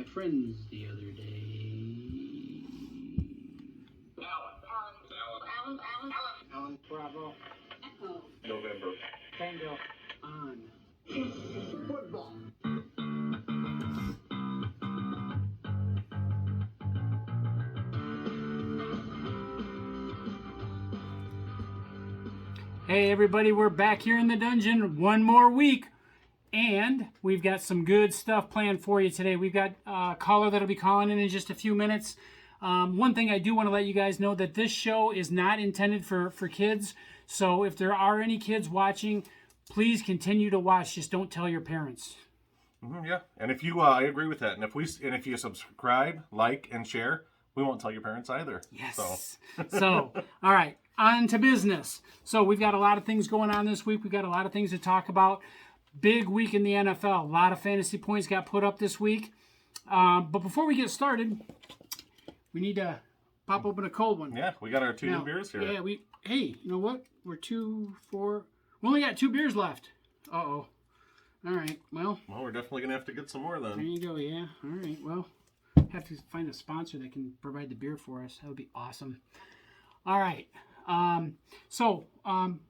my friends the other day. Alan. Bravo. Echo. November. Tango. On. Football. Hey everybody, we're back here in the dungeon one more week, and we've got some good stuff planned for you today. We've got a caller that'll be calling in just a few minutes. One thing I do want to let you guys know that this show is not intended for kids, so if there are any kids watching, please continue to watch. Just don't tell your parents. Yeah, and if you, I agree with that. And if you subscribe, like, and share, we won't tell your parents either. Yes. So, all right, on to business. So we've got a lot of things going on this week. We've got a lot of things to talk about. Big week in the NFL. A lot of fantasy points got put up this week. But before we get started, we need to pop open a cold one. Yeah, we got our two new beers here. Yeah, hey, you know what? We only got 2 beers left. Uh-oh. All right, well, we're definitely going to have to get some more then. There you go, yeah. All right, well, have to find a sponsor that can provide the beer for us. That would be awesome. All right.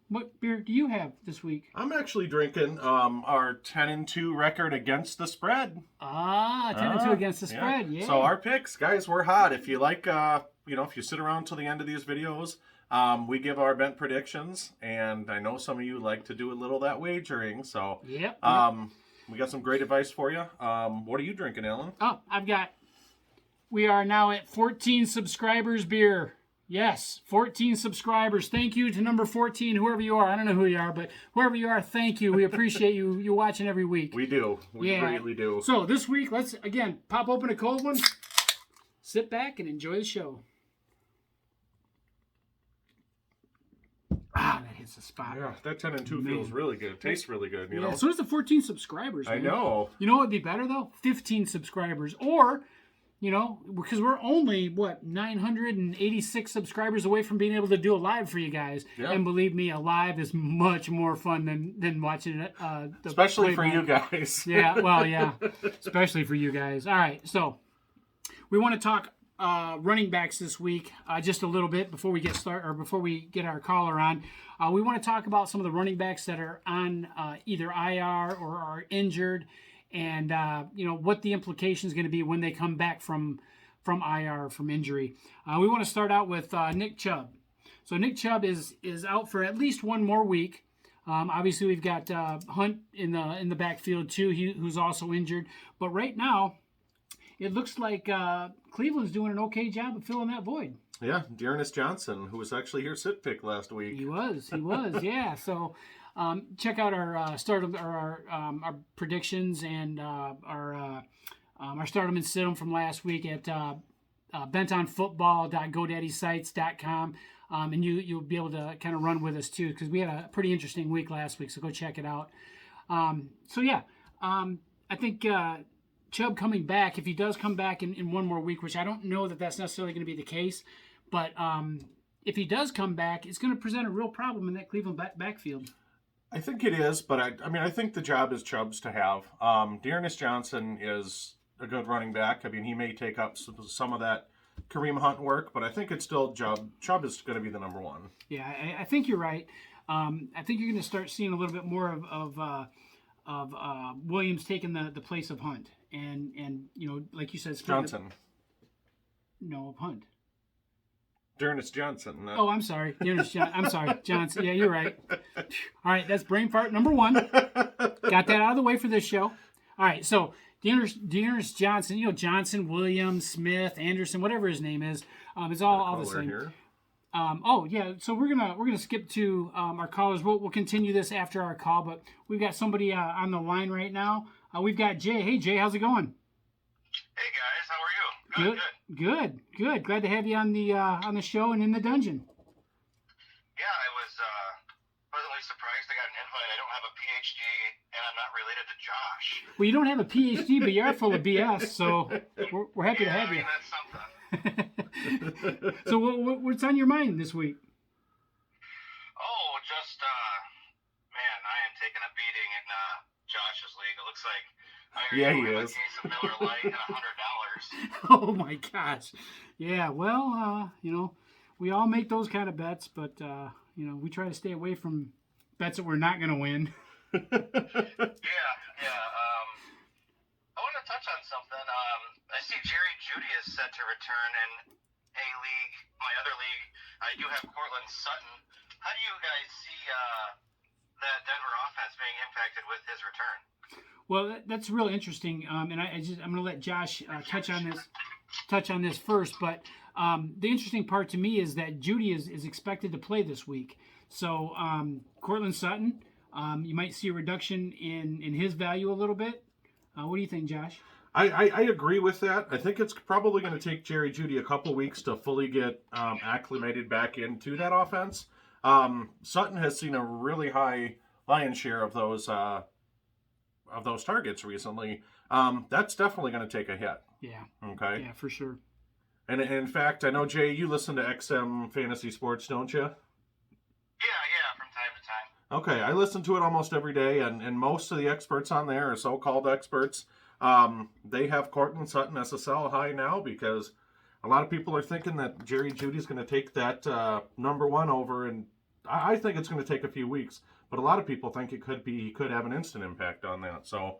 What beer do you have this week? I'm actually drinking our 10-2 record against the spread. 10-2 against the spread, yeah. So our picks, guys, we're hot. If you like, if you sit around till the end of these videos, we give our bet predictions, and I know some of you like to do a little of that wagering, so yep. We got some great advice for you. What are you drinking, Alan? We are now at 14 subscribers beer. Yes, 14 subscribers. Thank you to number 14, whoever you are. I don't know who you are, but whoever you are, thank you. We appreciate you watching every week. We do. We greatly do. So this week, let's, again, pop open a cold one, sit back, and enjoy the show. That hits the spot. Yeah, that 10-2 feels really good. Tastes really good, you know? So does the 14 subscribers, man. I know. You know what would be better, though? 15 subscribers. Or, because we're only, 986 subscribers away from being able to do a live for you guys. Yep. And believe me, a live is much more fun than watching it. Especially for you guys. Yeah, well, yeah. Especially for you guys. All right, so we want to talk running backs this week, just a little bit before we get started, or before we get our caller on. We want to talk about some of the running backs that are on either IR or are injured, and what the implication is going to be when they come back from IR, from injury. We want to start out with Nick Chubb. So Nick Chubb is out for at least one more week. Obviously, we've got Hunt in the backfield too, who's also injured. But right now, it looks like Cleveland's doing an okay job of filling that void. Yeah, Dearness Johnson, who was actually here sit pick last week. He was, yeah. So check out our our predictions and our stardom and sit 'em from last week at bentonfootball.godaddysite.com, and you'll be able to kind of run with us too, because we had a pretty interesting week last week. So go check it out. I think. Chubb coming back, if he does come back in one more week, which I don't know that's necessarily going to be the case, but if he does come back, it's going to present a real problem in that Cleveland backfield. I think it is, but I think the job is Chubb's to have. Dearness Johnson is a good running back. I mean, he may take up some of that Kareem Hunt work, but I think it's still Chubb. Chubb is going to be the number one. Yeah, I think you're right. I think you're going to start seeing a little bit more of Williams taking the place of Hunt. And like you said, Johnson. No, Hunt. Dearness Johnson. I'm sorry. I'm sorry, Johnson. Yeah, you're right. All right, that's brain fart number 1. Got that out of the way for this show. All right, so Dearness Johnson. Johnson, Williams, Smith, Anderson, whatever his name is. It's all the same. Here. So we're gonna skip to our callers. We'll continue this after our call, but we've got somebody on the line right now. We've got Jay. Hey, Jay, how's it going? Hey guys, how are you? Good. Glad to have you on the show and in the dungeon. Yeah, I was pleasantly surprised. I got an invite. I don't have a PhD, and I'm not related to Josh. Well, you don't have a PhD, but you are full of BS, so we're happy to have you. That's something. So what's on your mind this week? Oh, just man, I am taking a beating in Josh's league. It looks like I he is. a case of Miller Lite and $100. Oh my gosh. Yeah, well, we all make those kind of bets, but we try to stay away from bets that we're not going to win. Yeah. I want to touch on something. I see Jerry Jeudy is set to return in a league. My other league, I do have Cortland Sutton. How do you guys see that Denver offense being impacted with his return? Well, that's really interesting, and I'm going to let Josh touch on this first. But the interesting part to me is that Jeudy is expected to play this week. So Cortland Sutton, you might see a reduction in his value a little bit. What do you think, Josh? I agree with that. I think it's probably going to take Jerry Jeudy a couple weeks to fully get acclimated back into that offense. Sutton has seen a really high lion's share of those targets recently. That's definitely going to take a hit. Yeah. Okay. Yeah, for sure. And in fact, I know, Jay, you listen to XM Fantasy Sports, don't you? Yeah, from time to time. Okay, I listen to it almost every day, and most of the experts on there are so-called experts. They have Cortland Sutton as a sell high now because a lot of people are thinking that Jerry Jeudy's going to take that number one over, and I think it's going to take a few weeks. But a lot of people think he could have an instant impact on that. So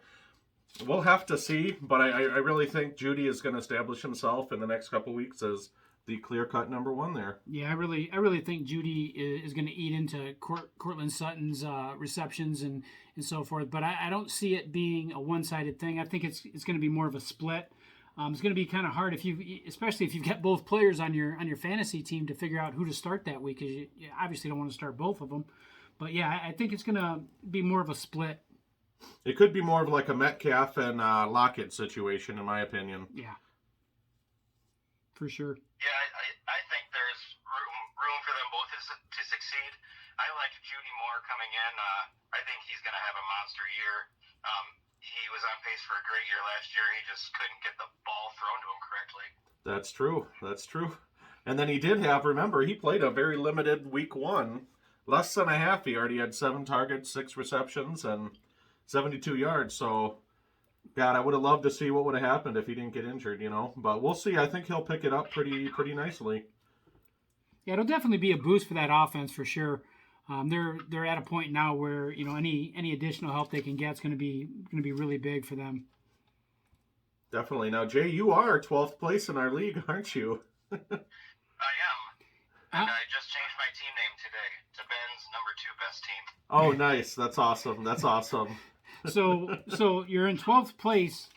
we'll have to see. But I really think Jeudy is going to establish himself in the next couple weeks as the clear-cut number one there. Yeah, I really think Jeudy is going to eat into Cortland Sutton's receptions and so forth. But I don't see it being a one-sided thing. I think it's going to be more of a split. It's going to be kind of hard especially if you've got both players on your fantasy team to figure out who to start that week, because you obviously don't want to start both of them. But yeah, I think it's going to be more of a split. It could be more of like a Metcalf and Lockett situation, in my opinion. Yeah, for sure. Yeah, I think there's room for them both to succeed. I like Jeudy more coming in. I think he's going to have a monster year. He was on pace for a great year last year. He just couldn't get the ball thrown to him correctly. That's true. And then he did have, remember, he played a very limited week one. Less than a half. He already had 7 targets, 6 receptions, and 72 yards. So, God, I would have loved to see what would have happened if he didn't get injured, But we'll see. I think he'll pick it up pretty nicely. Yeah, it'll definitely be a boost for that offense for sure. They're at a point now where any additional help they can get is going to be really big for them. Definitely. Now, Jay, you are 12th place in our league, aren't you? I am. And I just changed my team name today to Ben's number 2 best team. Oh, nice. That's awesome. So you're in 12th place.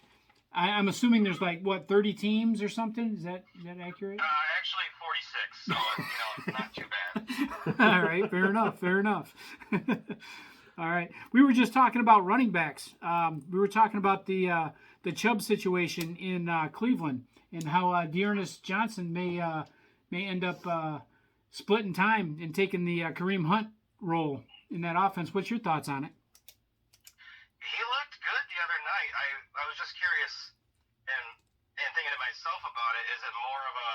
I'm assuming there's 30 teams or something. Is that accurate? Actually 46. So not too bad. All right, fair enough. All right, we were just talking about running backs. We were talking about the Chubb situation in Cleveland and how Dearness Johnson may end up splitting time and taking the Kareem Hunt role in that offense. What's your thoughts on it? He looked good the other night. I was just curious and thinking to myself about it, is it more of a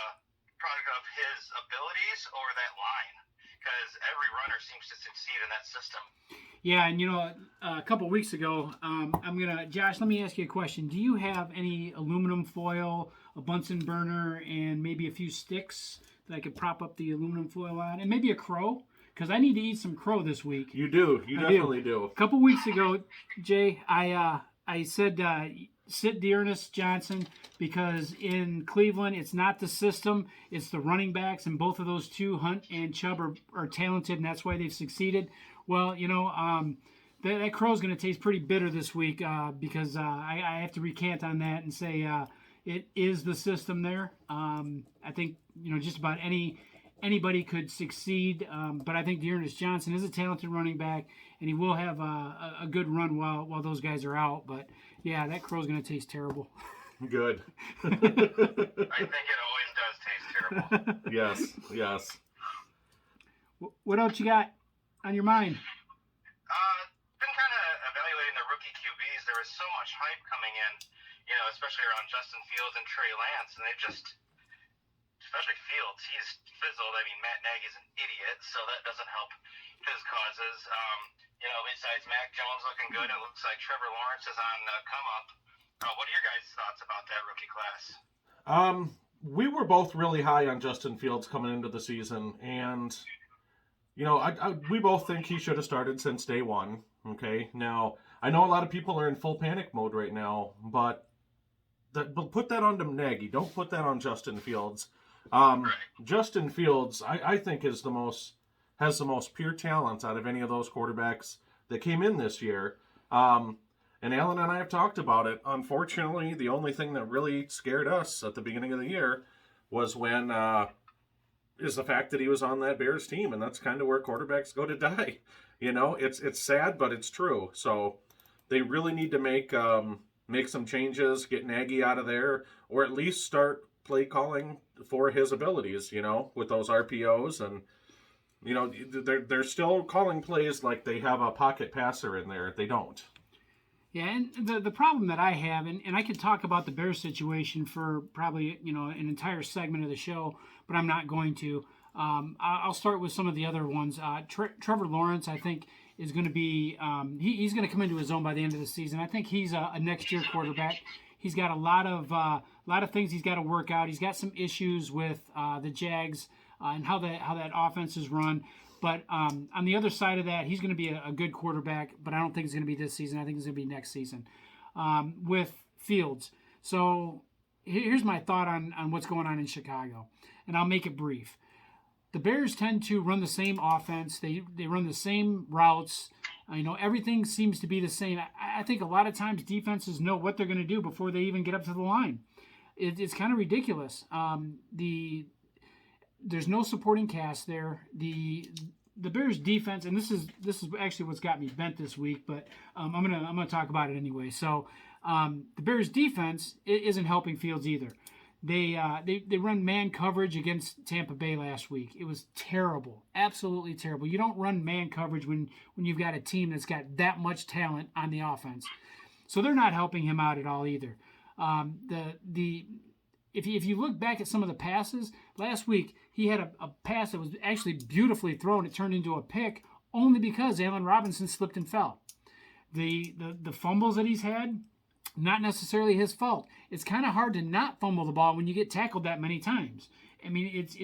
product of his abilities or that line? Because every runner seems to succeed in that system. Yeah, and a couple of weeks ago, Josh, let me ask you a question. Do you have any aluminum foil, a Bunsen burner, and maybe a few sticks that I could prop up the aluminum foil on, and maybe a crow? Because I need to eat some crow this week. You do. You definitely do. A couple weeks ago, Jay, I said sit Dearness Johnson because in Cleveland, it's not the system, it's the running backs, and both of those two, Hunt and Chubb, are talented, and that's why they've succeeded. Well, that crow's going to taste pretty bitter this week because I have to recant on that and say it is the system there. I think just about anybody could succeed, but I think Dearness Johnson is a talented running back, and he will have a good run while those guys are out. But yeah, that crow's going to taste terrible. Good. I think it always does taste terrible. Yes. What else you got on your mind? Been kind of evaluating the rookie QBs. There was so much hype coming in, especially around Justin Fields and Trey Lance, and especially Fields, he's fizzled. I mean, Matt Nagy's an idiot, so that doesn't help his causes. Besides Mac Jones looking good, it looks like Trevor Lawrence is on the come up. What are your guys' thoughts about that rookie class? We were both really high on Justin Fields coming into the season, and we both think he should have started since day one. Okay, now I know a lot of people are in full panic mode right now, but put that on to Nagy. Don't put that on Justin Fields. Justin Fields, I think, has the most pure talent out of any of those quarterbacks that came in this year. And Alan and I have talked about it. Unfortunately, the only thing that really scared us at the beginning of the year was is the fact that he was on that Bears team, and that's kind of where quarterbacks go to die. It's sad, but it's true. So they really need to make some changes, get Nagy out of there, or at least start play calling for his abilities. With those RPOs, and they're still calling plays like they have a pocket passer in there. They don't. Yeah, and the problem that I have, and I could talk about the Bears situation for probably an entire segment of the show, but I'm not going to. I'll start with some of the other ones. Trevor Lawrence, I think, is going to be he's going to come into his own by the end of the season. I think he's a next year quarterback. He's got a lot of things he's got to work out. He's got some issues with the Jags and how that offense is run. But on the other side of that, he's going to be a good quarterback, but I don't think it's going to be this season. I think it's going to be next season with Fields. So here's my thought on what's going on in Chicago, and I'll make it brief. The Bears tend to run the same offense. They run the same routes. Everything seems to be the same. I think a lot of times defenses know what they're going to do before they even get up to the line. It's kind of ridiculous. There's no supporting cast there. The Bears defense, and this is actually what's got me bent this week, but I'm gonna talk about it anyway. So the Bears defense isn't helping Fields either. They run man coverage against Tampa Bay last week. It was terrible, absolutely terrible. You don't run man coverage when you've got a team that's got that much talent on the offense. So they're not helping him out at all either. If you look back at some of the passes last week, he had a pass that was actually beautifully thrown. It turned into a pick only because Allen Robinson slipped and fell. The fumbles that he's had, not necessarily his fault. It's kind of hard to not fumble the ball when you get tackled that many times. I mean, it's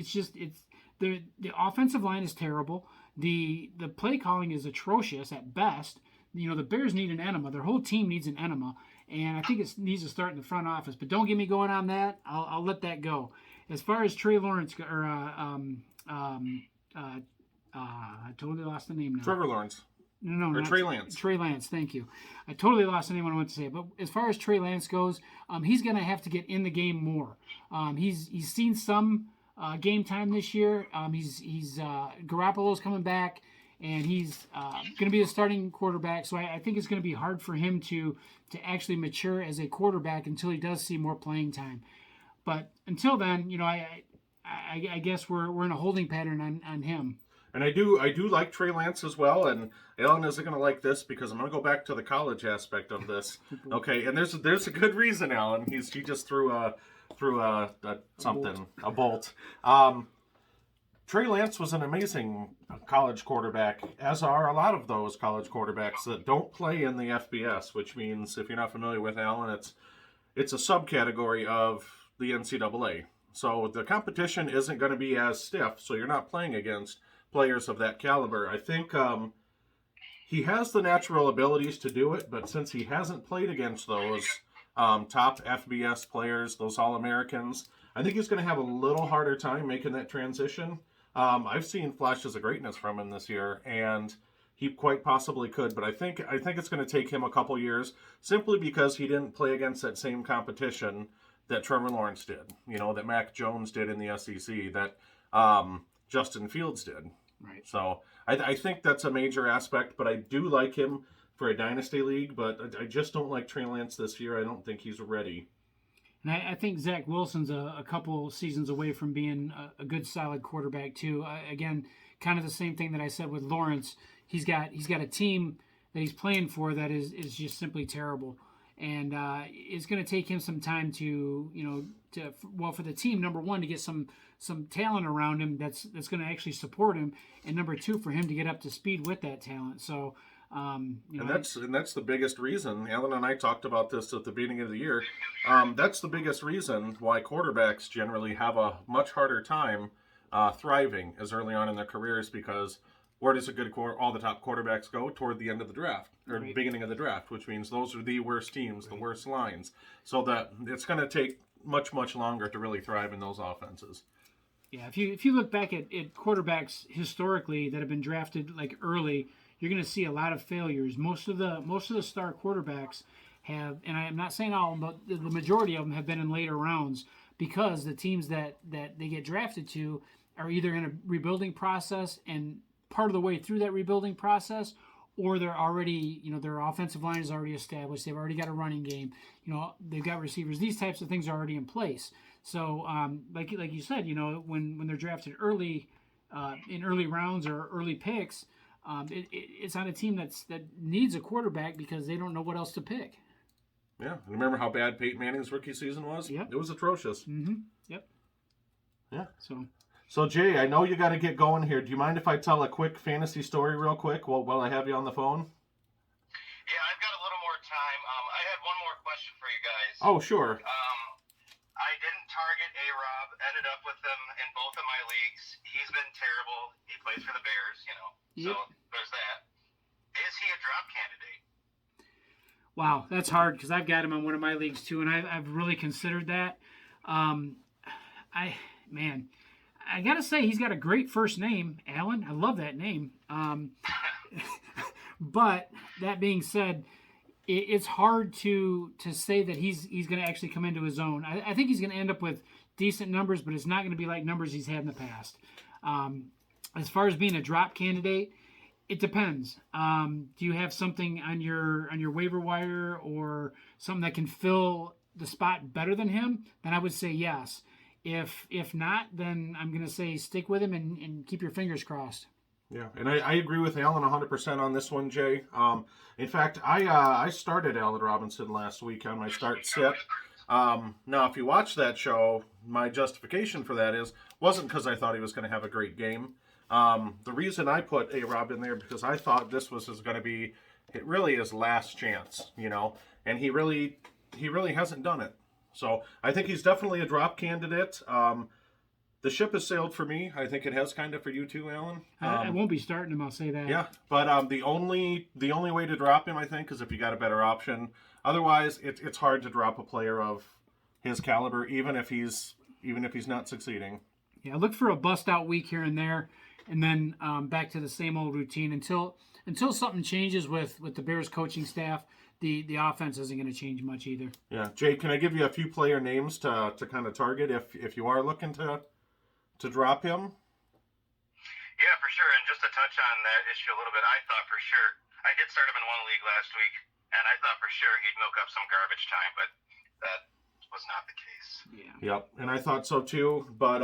the offensive line is terrible. The play calling is atrocious at best. The Bears need an enema. Their whole team needs an enema. And I think it needs to start in the front office. But don't get me going on that. I'll let that go. As far as Trey Lawrence, I totally lost the name now. Trevor Lawrence. No, or Trey Lance. Trey Lance, thank you. I totally lost the name when I went to say it. But as far as Trey Lance goes, he's going to have to get in the game more. He's seen some game time this year. Garoppolo's coming back, and he's going to be the starting quarterback. So I think it's going to be hard for him to actually mature as a quarterback until he does see more playing time. But until then, I guess we're in a holding pattern on him. And I do like Trey Lance as well. And Alan isn't going to like this because I'm going to go back to the college aspect of this. Okay, and there's a good reason, Alan. He just threw a bolt. Trey Lance was an amazing college quarterback, as are a lot of those college quarterbacks that don't play in the FBS, which means, if you're not familiar with Alan, it's a subcategory of the NCAA. So the competition isn't going to be as stiff, so you're not playing against players of that caliber. I think he has the natural abilities to do it, but since he hasn't played against those top FBS players, those All-Americans, I think he's going to have a little harder time making that transition. I've seen flashes of greatness from him this year, and he quite possibly could, but I think it's going to take him a couple years simply because he didn't play against that same competition that Trevor Lawrence did, that Mac Jones did in the SEC, that Justin Fields did. Right. So I think that's a major aspect, but I do like him for a dynasty league, but I just don't like Trey Lance this year. I don't think he's ready. And I think Zach Wilson's a couple seasons away from being a good, solid quarterback too. Again, kind of the same thing that I said with Lawrence. He's got a team that he's playing for that is just simply terrible, and it's going to take him some time for the team, number one, to get some talent around him that's going to actually support him, and number two, for him to get up to speed with that talent. So And that's the biggest reason. Alan and I talked about this at the beginning of the year. That's the biggest reason why quarterbacks generally have a much harder time thriving as early on in their careers, because where does all the top quarterbacks go? Toward the end of the draft, or beginning of the draft, which means those are the worst teams, the worst lines. So that it's going to take much, much longer to really thrive in those offenses. Yeah, if you look back at quarterbacks historically that have been drafted like early, you're going to see a lot of failures. Most of the star quarterbacks have, and I'm not saying all of them, but the majority of them have been in later rounds, because the teams that they get drafted to are either in a rebuilding process and part of the way through that rebuilding process, or they're already, their offensive line is already established. They've already got a running game. They've got receivers. These types of things are already in place. So, like you said, when they're drafted early, in early rounds or early picks, it's on a team that needs a quarterback because they don't know what else to pick. Yeah, remember how bad Peyton Manning's rookie season was? Yep. It was atrocious. Mm-hmm. Yep. Yeah. So Jay, I know you got to get going here. Do you mind if I tell a quick fantasy story real quick while I have you on the phone? Yeah, I've got a little more time. I had one more question for you guys. Oh, sure. I didn't target A-Rob, ended up with him in both of my leagues. He's been terrible. He plays for the Bears, Yep. So there's that. Is he a drop candidate? wow, that's hard because I've got him on one of my leagues too, and I've really considered that. I gotta say he's got a great first name, Alan. I love that name. But that being said, it's hard to say that he's going to actually come into his own. I think he's going to end up with decent numbers, but it's not going to be like numbers he's had in the past. As far as being a drop candidate, it depends. Do you have something on your waiver wire or something that can fill the spot better than him? Then I would say yes. If not, then I'm going to say stick with him and keep your fingers crossed. Yeah, and I agree with Alan 100% on this one, Jay. In fact, I started Allen Robinson last week on my start sit. Now, if you watch that show, my justification for that wasn't because I thought he was going to have a great game. The reason I put A-Rob in there because I thought this was going to be really his last chance, and he really hasn't done it. So I think he's definitely a drop candidate. The ship has sailed for me. I think it has kind of for you too, Alan. I won't be starting him, I'll say that. Yeah, but the only way to drop him, I think, is if you got a better option. Otherwise, it's hard to drop a player of his caliber, even if he's not succeeding. Yeah, look for a bust out week here and there, and then back to the same old routine until something changes with the Bears coaching staff. The offense isn't going to change much either. Yeah, Jay, can I give you a few player names to kind of target if you are looking to drop him? Yeah, for sure. And just to touch on that issue a little bit, I thought for sure I did start him in one league last week, and I thought for sure he'd milk up some garbage time, but that was not the case. Yeah. Yep, and I thought so too. But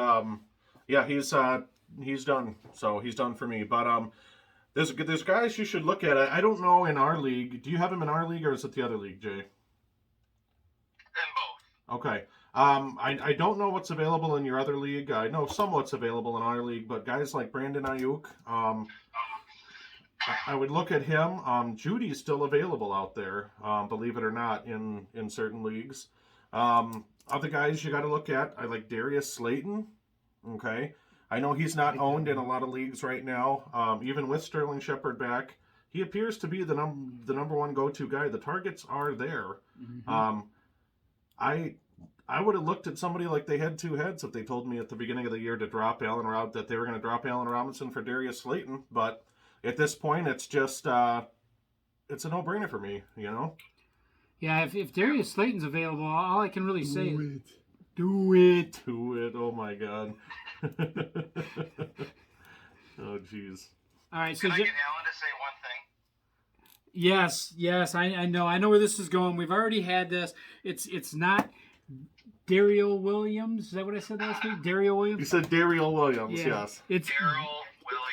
yeah, he's done. So he's done for me. But there's guys you should look at. I don't know in our league. Do you have him in our league or is it the other league, Jay? In both. Okay. I don't know what's available in your other league. I know somewhat's available in our league, but guys like Brandon Ayuk, I would look at him. Judy's still available out there, believe it or not, in certain leagues. Other guys you got to look at, I like Darius Slayton. Okay. I know he's not owned in a lot of leagues right now. Even with Sterling Shepard back, he appears to be the number one go-to guy. The targets are there. Mm-hmm. I would have looked at somebody like they had two heads if they told me at the beginning of the year to drop that they were going to drop Allen Robinson for Darius Slayton. But at this point, it's just it's a no-brainer for me, Yeah, if Darius Slayton's available, all I can really say is do it. Oh my God. Oh jeez. All right, so can I get Alan to say one thing? Yes, I know where this is going. We've already had this. It's not Daryl Williams. Is that what I said last week? Daryl Williams. You said Daryl Williams. Yeah. Yes. It's Daryl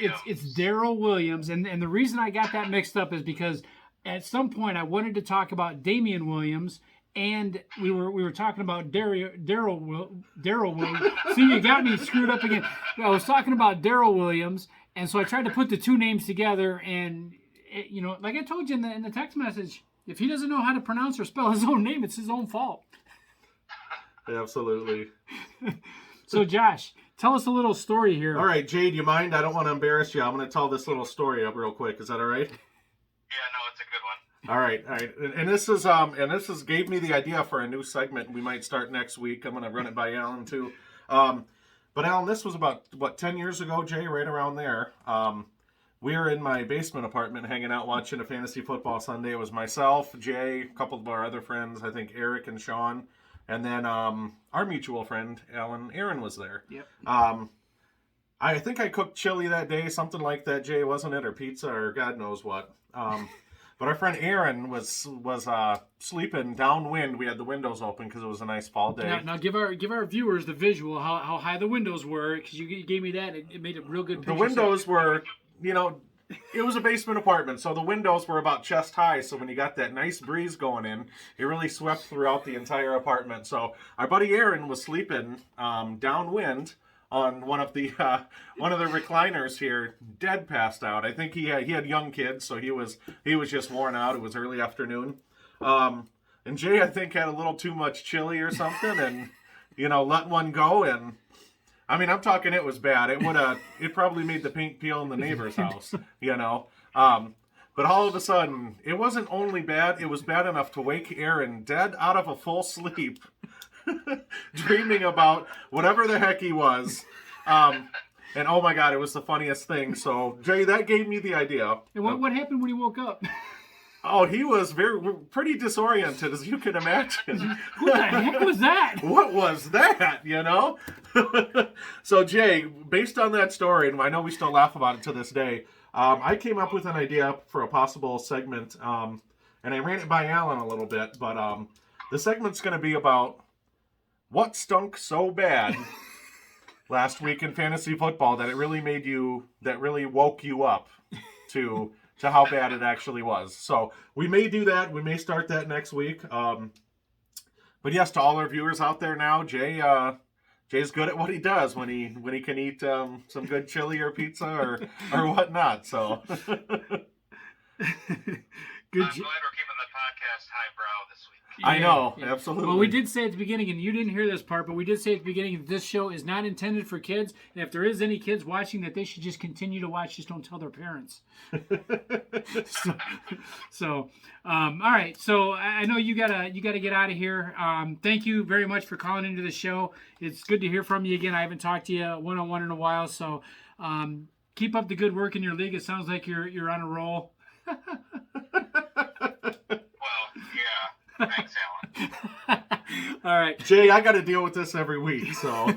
Williams. It's Daryl Williams, and the reason I got that mixed up is because at some point I wanted to talk about Damian Williams. And we were talking about Daryl Williams. See, you got me screwed up again. I was talking about Daryl Williams, and so I tried to put the two names together, and like I told you in the text message, if he doesn't know how to pronounce or spell his own name, it's his own fault. Absolutely. So, Josh, tell us a little story here. All right, Jay, do you mind? I don't want to embarrass you. I'm going to tell this little story up real quick. Is that all right? Yeah, no, it's a good one. All right. And this is gave me the idea for a new segment we might start next week. I'm going to run it by Alan too. But Alan, this was about 10 years ago, Jay, right around there. We were in my basement apartment hanging out watching a fantasy football Sunday. It was myself, Jay, a couple of our other friends, I think Eric and Sean, and then our mutual friend, Aaron was there. Yep. I think I cooked chili that day, something like that, Jay, wasn't it? Or pizza or God knows what. But our friend Aaron was sleeping downwind. We had the windows open because it was a nice fall day. Now give our viewers the visual, how high the windows were, because you gave me that. It made a real good picture. The windows were, it was a basement apartment, so the windows were about chest high. So when you got that nice breeze going in, it really swept throughout the entire apartment. So our buddy Aaron was sleeping downwind on one of the recliners here, dead passed out. I think he had young kids, so he was just worn out. It was early afternoon, and Jay, I think, had a little too much chili or something, and let one go. And I mean, I'm talking, it was bad. It probably made the paint peel in the neighbor's house, But all of a sudden, it wasn't only bad; it was bad enough to wake Aaron dead out of a full sleep. Dreaming about whatever the heck he was. And oh my God, it was the funniest thing. So, Jay, that gave me the idea. And what happened when he woke up? Oh, he was pretty disoriented, as you can imagine. Who the heck was that? What was that, So, Jay, based on that story, and I know we still laugh about it to this day, I came up with an idea for a possible segment, and I ran it by Alan a little bit, but the segment's going to be about what stunk so bad last week in fantasy football that it really really woke you up to how bad it actually was. So we may do that. We may start that next week. But yes, to all our viewers out there now, Jay's good at what he does when he can eat some good chili or pizza or whatnot. So Good. I'm glad we're keeping the podcast highbrow this week. I know, absolutely. Well, we did say at the beginning, and you didn't hear this part, but we did say at the beginning that this show is not intended for kids. And if there is any kids watching, that they should just continue to watch. Just don't tell their parents. So, all right. So I know you gotta get out of here. Thank you very much for calling into the show. It's good to hear from you again. I haven't talked to you one-on-one in a while. So keep up the good work in your league. It sounds like you're on a roll. Thanks, Alan. All right. Jay, I got to deal with this every week, so. All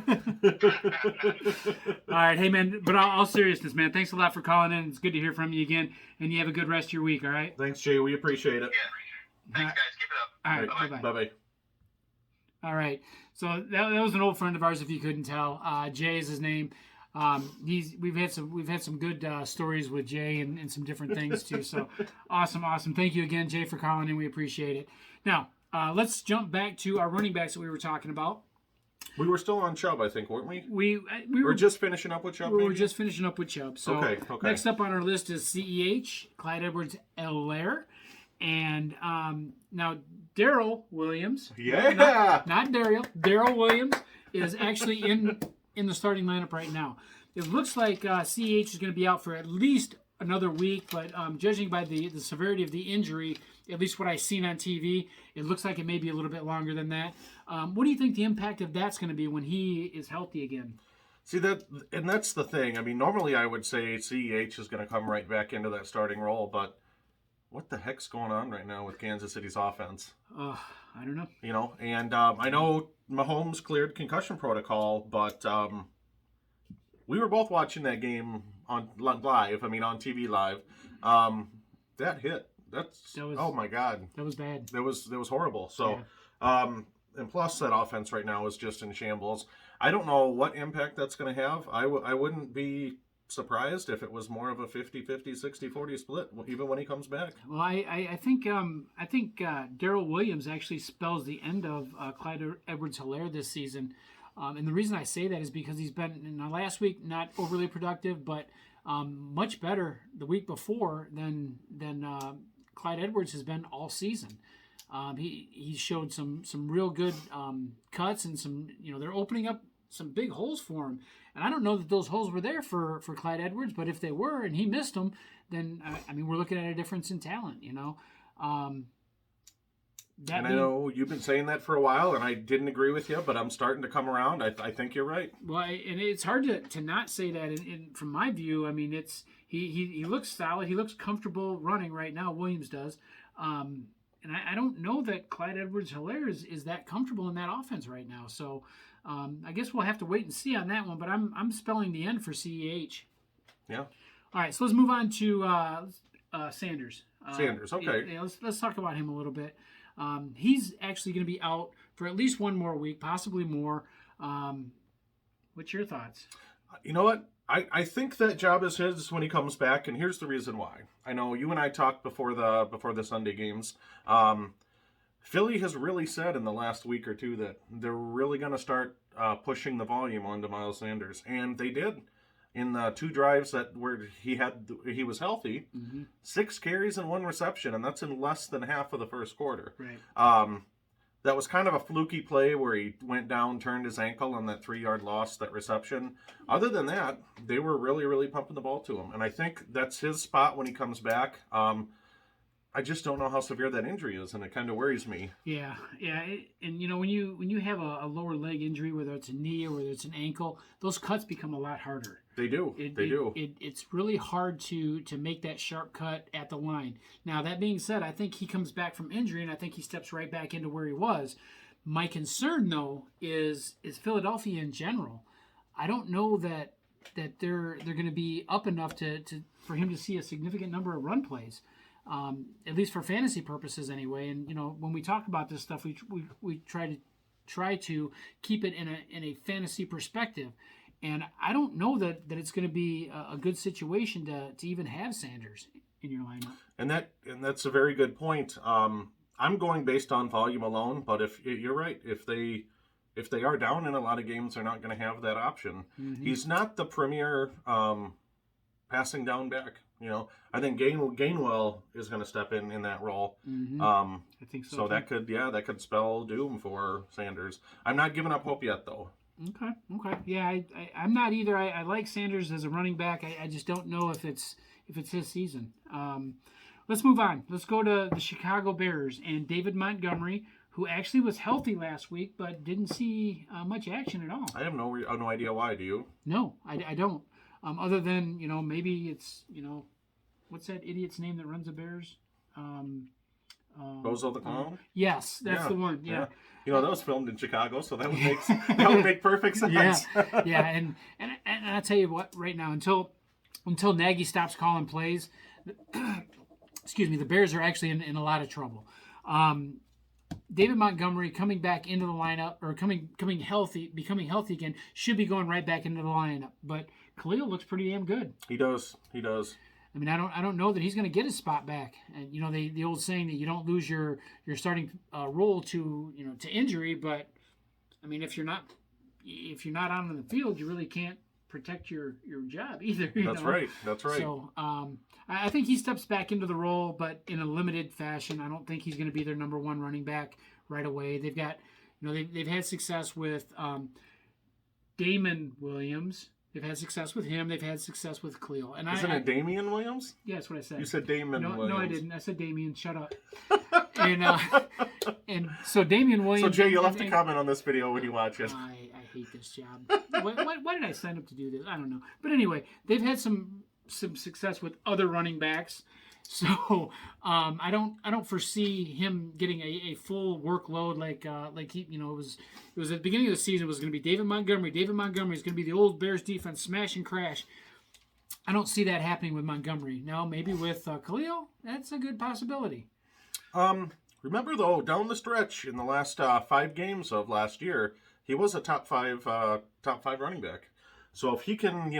right. Hey, man, but all seriousness, man, thanks a lot for calling in. It's good to hear from you again, and you have a good rest of your week, all right? Thanks, Jay. We appreciate it. Yeah. Thanks, guys. Keep it up. All right. Bye-bye. Bye-bye. All right. So that was an old friend of ours, if you couldn't tell. Jay is his name. We've had some good stories with Jay and some different things too. So awesome. Thank you again, Jay, for calling in. We appreciate it. Now let's jump back to our running backs that we were talking about. We were still on Chubb, I think, weren't we? We were just finishing up with Chubb. We were just finishing up with Chubb. So okay. Next up on our list is CEH, Clyde Edwards-Helaire, and now Darrell Williams. Yeah. Not Daryl. Darrell Williams is actually in the starting lineup right now. It looks like CEH is going to be out for at least another week, but judging by the severity of the injury, at least what I've seen on TV, it looks like it may be a little bit longer than that. What do you think the impact of that's going to be when he is healthy again? See, that's the thing. I mean, normally I would say CEH is going to come right back into that starting role, but what the heck's going on right now with Kansas City's offense? I don't know. And I know Mahomes cleared concussion protocol, but we were both watching that game on TV live. That hit. Oh my God. That was bad. That was horrible. So, yeah. And plus that offense right now is just in shambles. I don't know what impact that's going to have. I wouldn't be surprised if it was more of a 50-50, 60-40 split, even when he comes back. Well, I think Darrell Williams actually spells the end of Clyde Edwards-Helaire this season. And the reason I say that is because he's been, in the last week, not overly productive, but much better the week before than Clyde Edwards has been all season. He showed some real good cuts and some, they're opening up some big holes for him. And I don't know that those holes were there for Clyde Edwards, but if they were and he missed them, then, we're looking at a difference in talent, And I know you've been saying that for a while, and I didn't agree with you, but I'm starting to come around. I think you're right. Well, and it's hard to not say that. And from my view, it's he looks solid. He looks comfortable running right now. Williams does. And I don't know that Clyde Edwards-Helaire is that comfortable in that offense right now. So I guess we'll have to wait and see on that one. But I'm spelling the end for CEH. Yeah. All right, so let's move on to Sanders. Sanders, okay. Yeah, let's talk about him a little bit. He's actually going to be out for at least one more week, possibly more. What's your thoughts? You know what? I think that job is his when he comes back, and here's the reason why. I know you and I talked before the Sunday games. Philly has really said in the last week or two that they're really going to start pushing the volume onto Miles Sanders, and they did. In the 2 drives where he was healthy, 6 carries and 1 reception, and that's in less than half of the first quarter. Right. That was kind of a fluky play where he went down, turned his ankle on that 3-yard loss, that reception. Other than that, they were really, really pumping the ball to him, and I think that's his spot when he comes back. I just don't know how severe that injury is, and it kind of worries me. Yeah. And when you have a lower leg injury, whether it's a knee or whether it's an ankle, those cuts become a lot harder. They do. It's really hard to make that sharp cut at the line. Now, that being said, I think he comes back from injury, and I think he steps right back into where he was. My concern, though, is Philadelphia in general. I don't know that they're going to be up enough for him to see a significant number of run plays. At least for fantasy purposes anyway. And when we talk about this stuff, we try to keep it in a fantasy perspective. And I don't know that it's going to be a good situation to even have Sanders in your lineup. And that's a very good point. I'm going based on volume alone, but if you're right, if they are down in a lot of games, they're not going to have that option. Mm-hmm. He's not the premier passing down back. I think Gainwell is going to step in that role. Mm-hmm. I think so. So that could spell doom for Sanders. I'm not giving up hope yet, though. Okay. Yeah, I'm not either. I like Sanders as a running back. I just don't know if it's his season. Let's move on. Let's go to the Chicago Bears and David Montgomery, who actually was healthy last week but didn't see much action at all. I have no idea why. Do you? No, I don't. Other than maybe it's what's that idiot's name that runs the Bears? Bozo the Clown? Yes, that's the one. Yeah. That was filmed in Chicago, so that would make perfect sense. Yeah, and I tell you what, right now, until Nagy stops calling plays, excuse me, the Bears are actually in a lot of trouble. David Montgomery coming back into the lineup, or becoming healthy again, should be going right back into the lineup. But Khalil looks pretty damn good. He does. I don't know that he's going to get his spot back. And the old saying that you don't lose your starting role to injury, but if you're not on the field, you really can't protect your job either. That's right. So I think he steps back into the role, but in a limited fashion. I don't think he's going to be their number one running back right away. They've got they've had success with Damon Williams. They've had success with him. They've had success with Khalil. And Isn't it Damian Williams? Yeah, that's what I said. You said Damon Williams. No, I didn't. I said Damian. Shut up. and so Damian Williams. So Jay, you'll have to comment on this video when you watch it. I hate this job. Why did I sign up to do this? I don't know. But anyway, they've had some success with other running backs. So I don't foresee him getting a full workload like he it was at the beginning of the season. It was going to be David Montgomery. David Montgomery is going to be the old Bears defense smash and crash. I don't see that happening with Montgomery. Now maybe with Khalil, that's a good possibility. Remember though, down the stretch in the last 5 games of last year, he was a top five running back. So if he can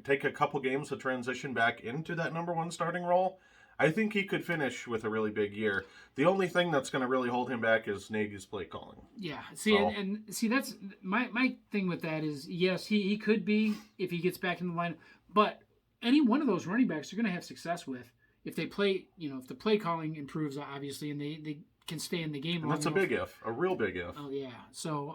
take a couple games to transition back into that number 1 starting role, I think he could finish with a really big year. The only thing that's going to really hold him back is Nagy's play calling. Yeah. See, and see, that's my thing with that is, yes, he could be if he gets back in the lineup. But any one of those running backs they're going to have success with if they play, if the play calling improves, obviously, and they can stay in the game. And that's a big if, a real big if. Oh, yeah. So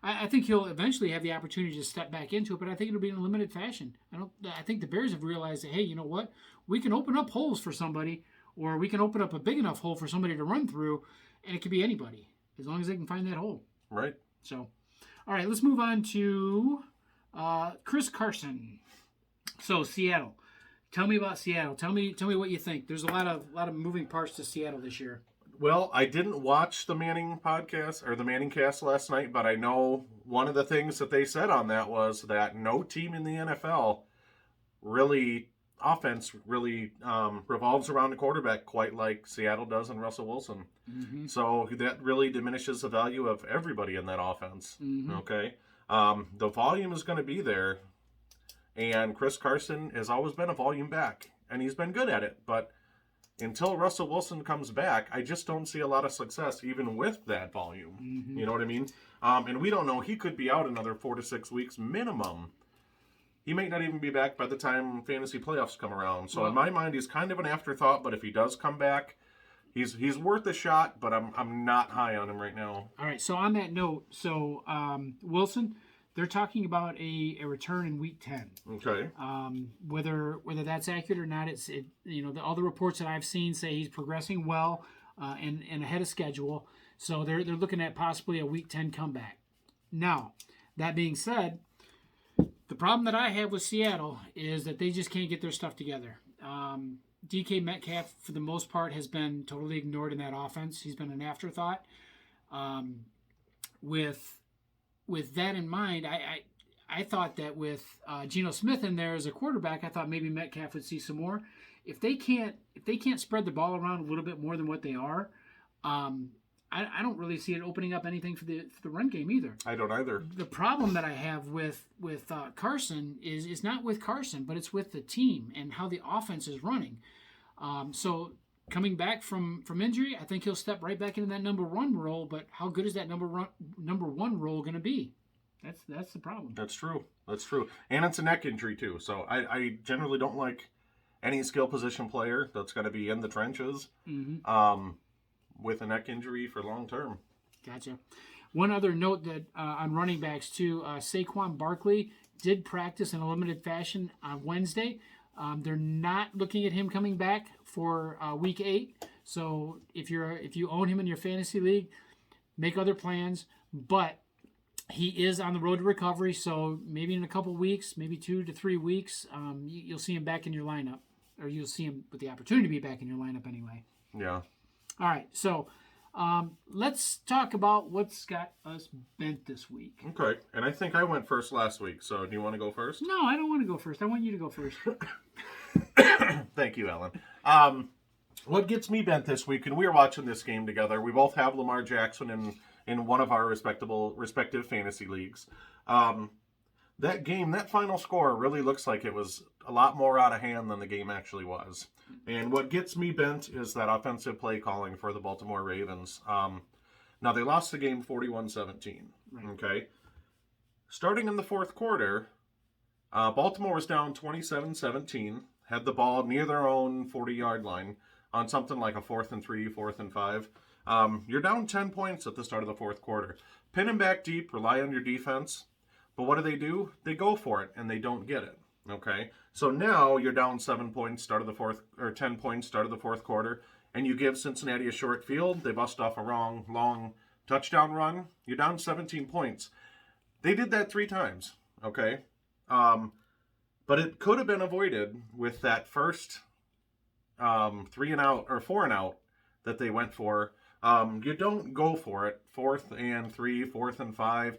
I think he'll eventually have the opportunity to step back into it, but I think it'll be in a limited fashion. I think the Bears have realized that, hey, you know what? We can open up holes for somebody, or we can open up a big enough hole for somebody to run through, and it could be anybody, as long as they can find that hole. Right. So, all right, let's move on to Chris Carson. So, Seattle. Tell me about Seattle. Tell me what you think. There's a lot of moving parts to Seattle this year. Well, I didn't watch the Manning podcast or the Manning cast last night, but I know one of the things that they said on that was that no team in the NFL offense really revolves around the quarterback quite like Seattle does and Russell Wilson. Mm-hmm. So that really diminishes the value of everybody in that offense. Mm-hmm. Okay. The volume is going to be there, and Chris Carson has always been a volume back, and he's been good at it, but until Russell Wilson comes back, I just don't see a lot of success, even with that volume. Mm-hmm. You know what I mean? And we don't know. He could be out another 4 to 6 weeks minimum. He may not even be back by the time fantasy playoffs come around. So in my mind, he's kind of an afterthought. But if he does come back, he's worth a shot. But I'm not high on him right now. All right. So on that note, Wilson, they're talking about a return in Week 10. Okay. Whether that's accurate or not, all the reports that I've seen say he's progressing well and ahead of schedule. So they're looking at possibly a Week 10 comeback. Now, that being said, the problem that I have with Seattle is that they just can't get their stuff together. DK Metcalf, for the most part, has been totally ignored in that offense. He's been an afterthought. With that in mind, I thought that with Geno Smith in there as a quarterback, I thought maybe Metcalf would see some more. If they can't spread the ball around a little bit more than what they are, I don't really see it opening up anything for the run game either. I don't either. The problem that I have with Carson is not with Carson, but it's with the team and how the offense is running. So coming back from injury, I think he'll step right back into that number one role. But how good is that number one role going to be? That's the problem. That's true. And it's a neck injury too. So I generally don't like any skill position player that's going to be in the trenches. Mm-hmm. With a neck injury for long term. Gotcha. One other note that on running backs too, Saquon Barkley did practice in a limited fashion on Wednesday. They're not looking at him coming back for Week 8. So if you own him in your fantasy league, make other plans. But he is on the road to recovery. So maybe in a couple weeks, maybe 2 to 3 weeks, you'll see him back in your lineup, or you'll see him with the opportunity to be back in your lineup anyway. Yeah. All right, so let's talk about what's got us bent this week. Okay, and I think I went first last week, so do you want to go first? No, I don't want to go first. I want you to go first. Thank you, Alan. What gets me bent this week, and we were watching this game together. We both have Lamar Jackson in one of our respective fantasy leagues. That game, that final score really looks like it was a lot more out of hand than the game actually was. And what gets me bent is that offensive play calling for the Baltimore Ravens. Now, they lost the game 41-17. Right. Okay. Starting in the fourth quarter, Baltimore was down 27-17, had the ball near their own 40-yard line on something like a 4th and 3, 4th and 5. You're down 10 points at the start of the fourth quarter. Pin them back deep, rely on your defense. But what do? They go for it, and they don't get it. Okay, so now you're down 7 points, 10 points, start of the fourth quarter, and you give Cincinnati a short field. They bust off a long touchdown run. You're down 17 points. They did that 3 times. Okay, but it could have been avoided with that first 3 and out or 4 and out that they went for. You don't go for it 4th and 3, 4th and 5,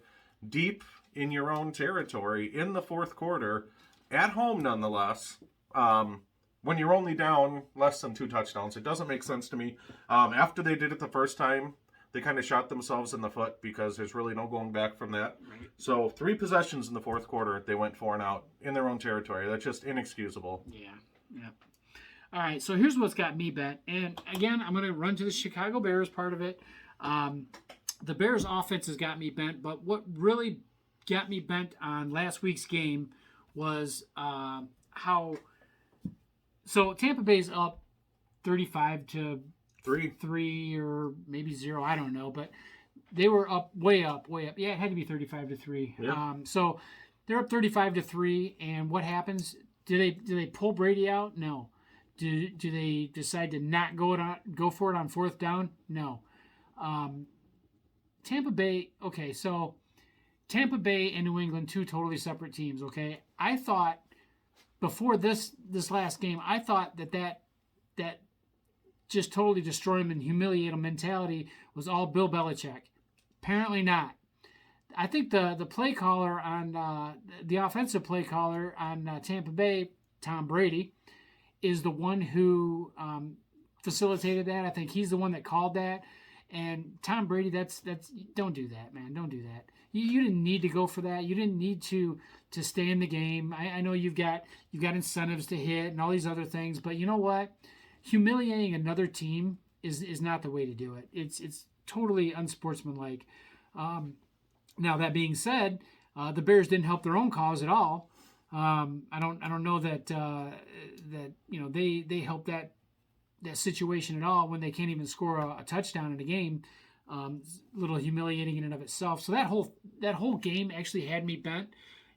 deep in your own territory in the fourth quarter. At home, nonetheless, when you're only down less than 2 touchdowns. It doesn't make sense to me. After they did it the first time, they kind of shot themselves in the foot because there's really no going back from that. Right. So 3 possessions in the fourth quarter, they went 4 and out in their own territory. That's just inexcusable. Yeah. All right, so here's what's got me bent. And again, I'm going to run to the Chicago Bears part of it. The Bears offense has got me bent, but what really got me bent on last week's game was how. So Tampa Bay's up 35 to 3 or maybe 0. I don't know, but they were way up. Yeah, it had to be 35 to 3. Yeah. So they're up 35 to 3, and what happens? Do they pull Brady out? No. Do they decide to not go for it on fourth down? No. Tampa Bay. Okay, so Tampa Bay and New England, two totally separate teams. Okay, I thought before this last game, I thought that just totally destroy him and humiliate him mentality was all Bill Belichick. Apparently not. I think the play caller on the offensive play caller on Tampa Bay, Tom Brady, is the one who facilitated that. I think he's the one that called that. And Tom Brady, that's don't do that, man. Don't do that. You didn't need to go for that. You didn't need to stay in the game. I know you've got incentives to hit and all these other things, but you know what? Humiliating another team is not the way to do it. It's totally unsportsmanlike. Now that being said, the Bears didn't help their own cause at all. I don't know that they helped that situation at all when they can't even score a touchdown in a game. A little humiliating in and of itself. So that whole game actually had me bent,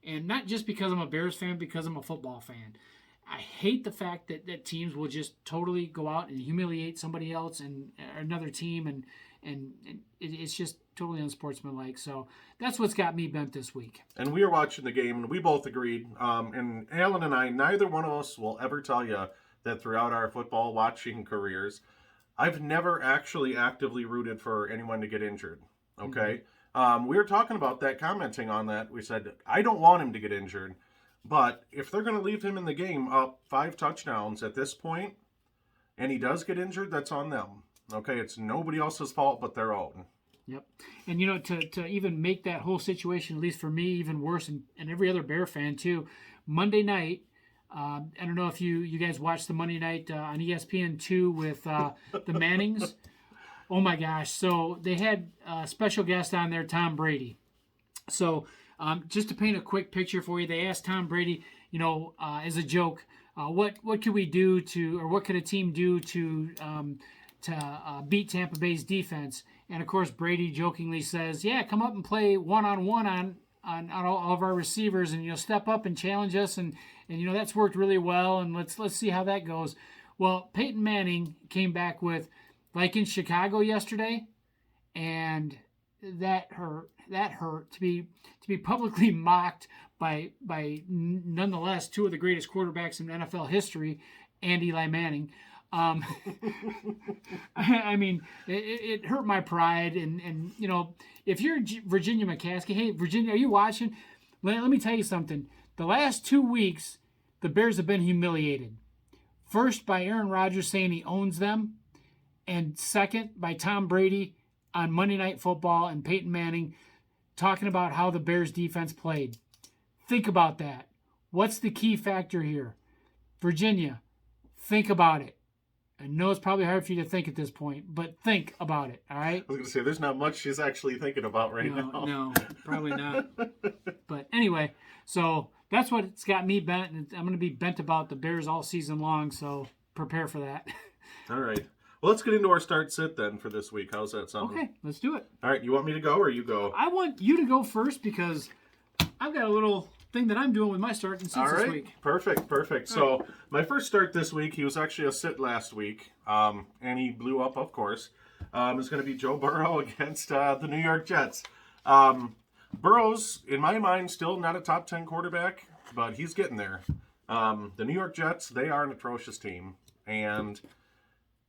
and not just because I'm a Bears fan, because I'm a football fan. I hate the fact that teams will just totally go out and humiliate somebody else and another team, and it's just totally unsportsmanlike. So that's what's got me bent this week. And we were watching the game, and we both agreed. And Alan and I, neither one of us will ever tell you that throughout our football watching careers, I've never actually actively rooted for anyone to get injured. Okay? We were talking about that, commenting on that. We said, I don't want him to get injured. But if they're going to leave him in the game up 5 touchdowns at this point, and he does get injured, that's on them. Okay? It's nobody else's fault but their own. Yep. And, to even make that whole situation, at least for me, even worse, and every other Bear fan too, Monday night, I don't know if you guys watched the Monday night on ESPN2 with the Mannings. Oh, my gosh. So they had a special guest on there, Tom Brady. So just to paint a quick picture for you, they asked Tom Brady, as a joke, what could we do or what could a team do to beat Tampa Bay's defense? And, of course, Brady jokingly says, yeah, come up and play one-on-one on all of our receivers and, step up and challenge us. And that's worked really well, and let's see how that goes. Well, Peyton Manning came back with, like in Chicago yesterday, and that hurt. That hurt to be publicly mocked by nonetheless two of the greatest quarterbacks in NFL history, and Eli Manning. I mean, it hurt my pride, and if you're Virginia McCaskey, hey Virginia, are you watching? Let me tell you something. The last 2 weeks, the Bears have been humiliated. First by Aaron Rodgers saying he owns them, and second by Tom Brady on Monday Night Football and Peyton Manning talking about how the Bears defense played. Think about that. What's the key factor here? Virginia, think about it. I know it's probably hard for you to think at this point, but think about it, all right? I was going to say, there's not much she's actually thinking about now. No, probably not. But anyway, so that's what's got me bent, and I'm going to be bent about the Bears all season long, so prepare for that. All right. Well, let's get into our start-sit then for this week. How's that sound? Okay, let's do it. All right, you want me to go or you go? I want you to go first because I've got a little thing that I'm doing with my start and sits this week. Perfect. So my first start this week, he was actually a sit last week, and he blew up, of course. Is going to be Joe Burrow against the New York Jets. Burrow's, in my mind, still not a top 10 quarterback, but he's getting there. The New York Jets, they are an atrocious team, and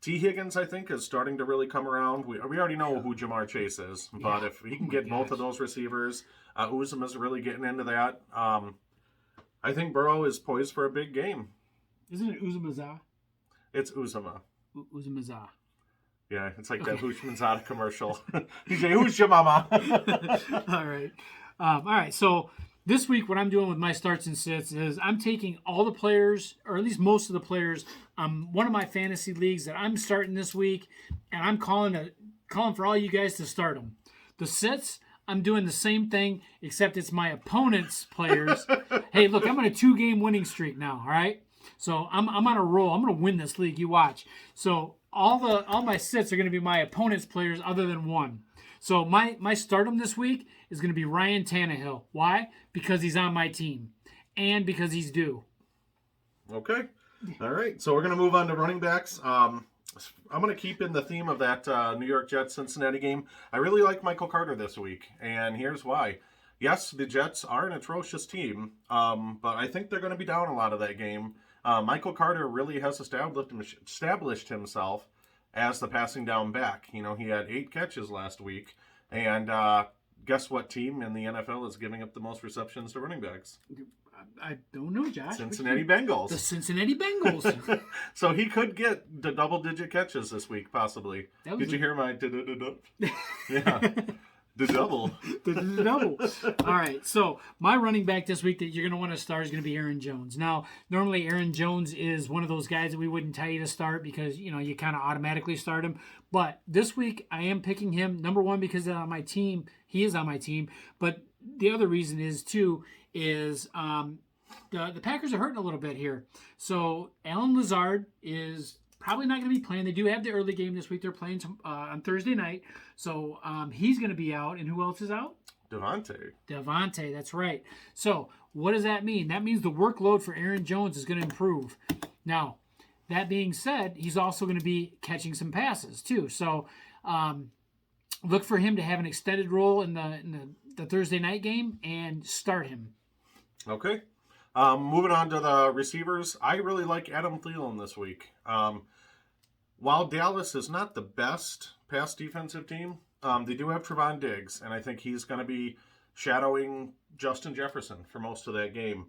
T. Higgins, I think, is starting to really come around. We already know who Jamar Chase is, but if he can get both of those receivers, Uzomah's really getting into that. I think Burrow is poised for a big game. Isn't it Uzomah? It's Uzomah. Uzomah. Yeah, it's like that Hoosh Manzada commercial. DJ, who's your mama? All right. So this week, what I'm doing with my starts and sits is I'm taking all the players, or at least most of the players, one of my fantasy leagues that I'm starting this week, and I'm calling for all you guys to start them. The sits, I'm doing the same thing, except it's my opponent's players. Hey, look, I'm on a 2-game winning streak now, all right? So I'm on a roll. I'm going to win this league. You watch. So all my sits are going to be my opponent's players other than one. So my stardom this week is going to be Ryan Tannehill. Why? Because he's on my team and because he's due. Okay. All right. So we're going to move on to running backs. I'm going to keep in the theme of that New York Jets-Cincinnati game. I really like Michael Carter this week, and here's why. Yes, the Jets are an atrocious team, but I think they're going to be down a lot of that game. Michael Carter really has established himself as the passing down back. You know, he had 8 catches last week, and guess what team in the NFL is giving up the most receptions to running backs? I don't know, Josh. Cincinnati Bengals. The Cincinnati Bengals. So he could get the double-digit catches this week, possibly. Did you hear my yeah, the double. The double. All right, so my running back this week that you're going to want to start is going to be Aaron Jones. Now, normally Aaron Jones is one of those guys that we wouldn't tell you to start because, you know, you kind of automatically start him. But this week I am picking him, number one, because on my team, he is on my team. But the other reason is, too, is the Packers are hurting a little bit here. So Alan Lazard is probably not going to be playing. They do have the early game this week. They're playing on Thursday night. So he's going to be out. And who else is out? Devontae, that's right. So what does that mean? That means the workload for Aaron Jones is going to improve. Now, that being said, he's also going to be catching some passes too. So look for him to have an extended role in the Thursday night game and start him. Okay. Moving on to the receivers, I really like Adam Thielen this week. While Dallas is not the best pass defensive team, they do have Trevon Diggs, and I think he's going to be shadowing Justin Jefferson for most of that game.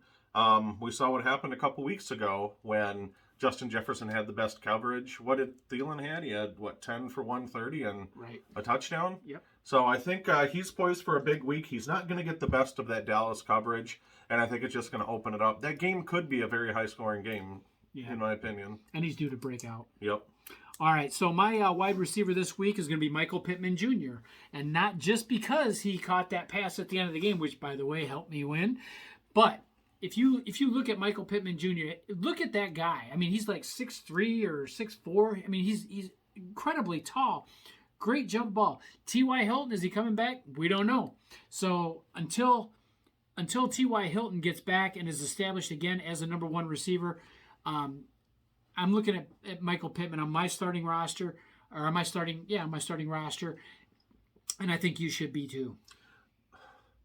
We saw what happened a couple weeks ago when Justin Jefferson had the best coverage. What did Thielen had? He had, 10 for 130 and a touchdown? Yep. So I think he's poised for a big week. He's not going to get the best of that Dallas coverage, and I think it's just going to open it up. That game could be a very high-scoring game, in my opinion. And he's due to break out. Yep. All right, so my wide receiver this week is going to be Michael Pittman Jr. And not just because he caught that pass at the end of the game, which, by the way, helped me win, but if you look at Michael Pittman Jr., look at that guy. I mean, he's like 6'3" or 6'4". I mean, he's incredibly tall. Great jump ball. T.Y. Hilton, is he coming back? We don't know. So until T.Y. Hilton gets back and is established again as a number one receiver, I'm looking at Michael Pittman on my starting roster, or my starting roster, and I think you should be too.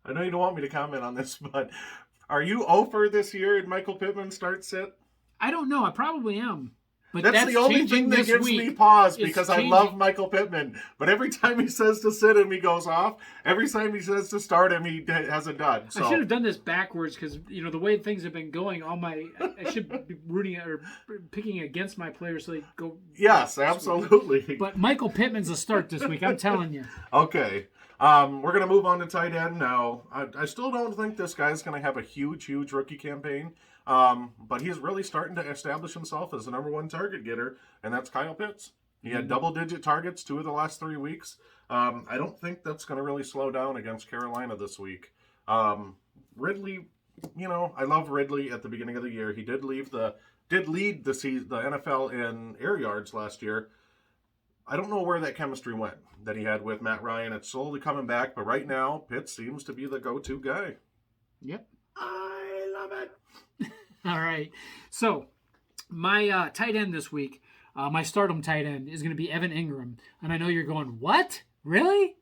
I know you don't want me to comment on this, but are you over this year in Michael Pittman start sit? I don't know. I probably am. But that's the only thing that gives me pause because I love Michael Pittman. But every time he says to sit him, he goes off. Every time he says to start him, he has a dud. So. I should have done this backwards because, the way things have been going, I should be rooting or picking against my players so they go. Yes, absolutely. But Michael Pittman's a start this week, I'm telling you. Okay. We're going to move on to tight end now. I still don't think this guy's going to have a huge rookie campaign. But he's really starting to establish himself as the number one target getter, and that's Kyle Pitts. He had double-digit targets 2 of the last 3 weeks. I don't think that's going to really slow down against Carolina this week. Ridley, I love Ridley at the beginning of the year. He did lead the NFL in air yards last year. I don't know where that chemistry went that he had with Matt Ryan. It's slowly coming back, but right now, Pitts seems to be the go-to guy. Yep. I love it. All right. So, my tight end this week, my stardom tight end, is going to be Evan Ingram. And I know you're going, what? Really?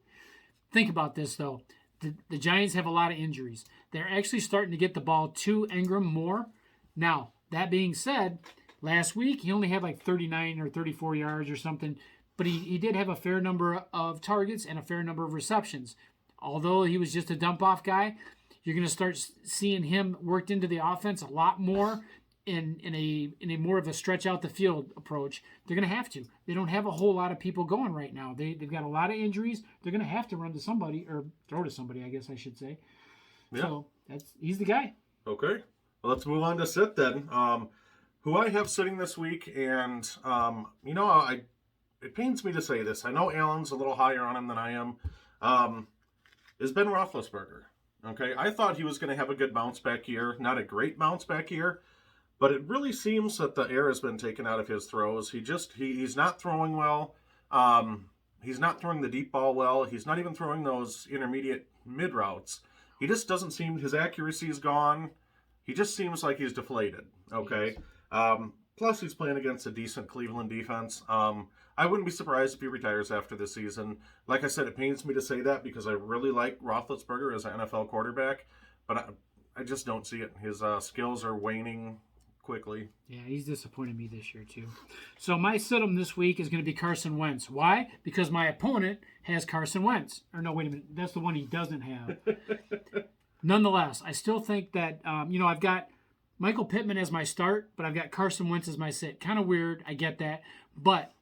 Think about this, though. The Giants have a lot of injuries. They're actually starting to get the ball to Ingram more. Now, that being said, last week he only had like 39 or 34 yards or something. But he did have a fair number of targets and a fair number of receptions. Although he was just a dump-off guy, you're going to start seeing him worked into the offense a lot more in a more of a stretch out the field approach. They're going to have to. They don't have a whole lot of people going right now. They've got a lot of injuries. They're going to have to run to somebody or throw to somebody, I guess I should say. Yeah. So he's the guy. Okay. Well, let's move on to sit then. Who I have sitting this week, and it pains me to say this. I know Allen's a little higher on him than I am. is Ben Roethlisberger. Okay, I thought he was going to have a good bounce back year, not a great bounce back year, but it really seems that the air has been taken out of his throws. He's not throwing well. He's not throwing the deep ball well. He's not even throwing those intermediate mid routes. He just doesn't seem, his accuracy is gone. He just seems like he's deflated. Okay. Plus, he's playing against a decent Cleveland defense. I wouldn't be surprised if he retires after this season. Like I said, it pains me to say that because I really like Roethlisberger as an NFL quarterback, but I just don't see it. His skills are waning quickly. Yeah, he's disappointed me this year too. So my sit-em this week is going to be Carson Wentz. Why? Because my opponent has Carson Wentz. Or no, wait a minute. That's the one he doesn't have. Nonetheless, I still think that, I've got Michael Pittman as my start, but I've got Carson Wentz as my sit. Kind of weird. I get that. But